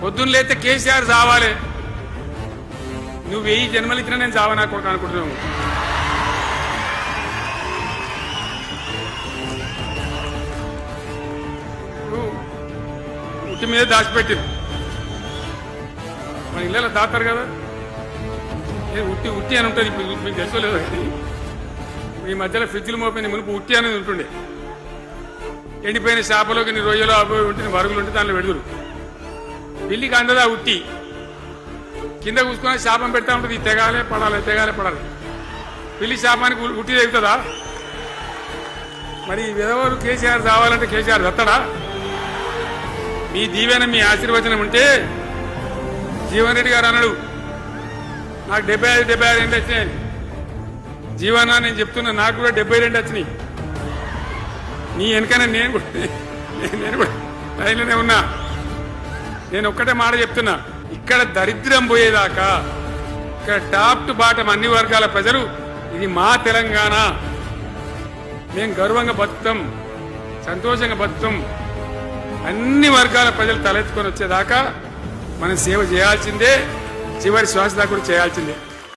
పొద్దున్న లేతే కేసీఆర్ చావాలి. నువ్వు 1000 జన్మలు ఇచ్చినా నేను చావనా కొడుకు అనుకుంటున్నావు. ఉట్టి మీద దాచిపెట్టింది మన ఇళ్ళలో దాతారు కదా. ఉట్టి ఉట్టి అని ఉంటుంది. ఇప్పుడు మీకు తెలుసుకోలేదు. ఈ మధ్యలో ఫ్రిడ్జ్లు మోపిన మునుపు ఉట్టి అనేది ఉంటుండే. ఎండిపోయిన చేపలోకి నీ రొయ్యలో అవి ఉంటే వరుగులు ఉంటే దాంట్లో పెడుదురు. బిల్లికి అందదా ఉట్టి కింద కూసుకొని శాపం పెడతా ఉంటుంది. ఈ తెగాలే పడాలి తెగాలే పడాలి. పిల్లి శాపానికి ఉట్టి తెగుతుందా? మరి ఎవరు కేసీఆర్ రావాలంటే కేసీఆర్ దత్తడా? మీ దీవెన మీ ఆశీర్వచనం ఉంటే జీవన్ రెడ్డి గారు అన్నాడు నాకు 75 ఏంటి వచ్చినాయి. జీవన నేను చెప్తున్నా నాకు కూడా 72 వచ్చినాయి. నీ వెనకనే నేను కూడా లైన్లోనే ఉన్నా. నేను ఒక్కటే మాట చెప్తున్నా, ఇక్కడ దరిద్రం పోయేదాకా ఇక్కడ టాప్ టు బాటం అన్ని వర్గాల ప్రజలు ఇది మా తెలంగాణ, మేము గర్వంగా బతుకుతాం, సంతోషంగా బతుకుతాం, అన్ని వర్గాల ప్రజలు తలెత్తుకొని వచ్చేదాకా మనం సేవ చేయాల్సిందే, చివరి శ్వాస దాకా కూడా చేయాల్సిందే.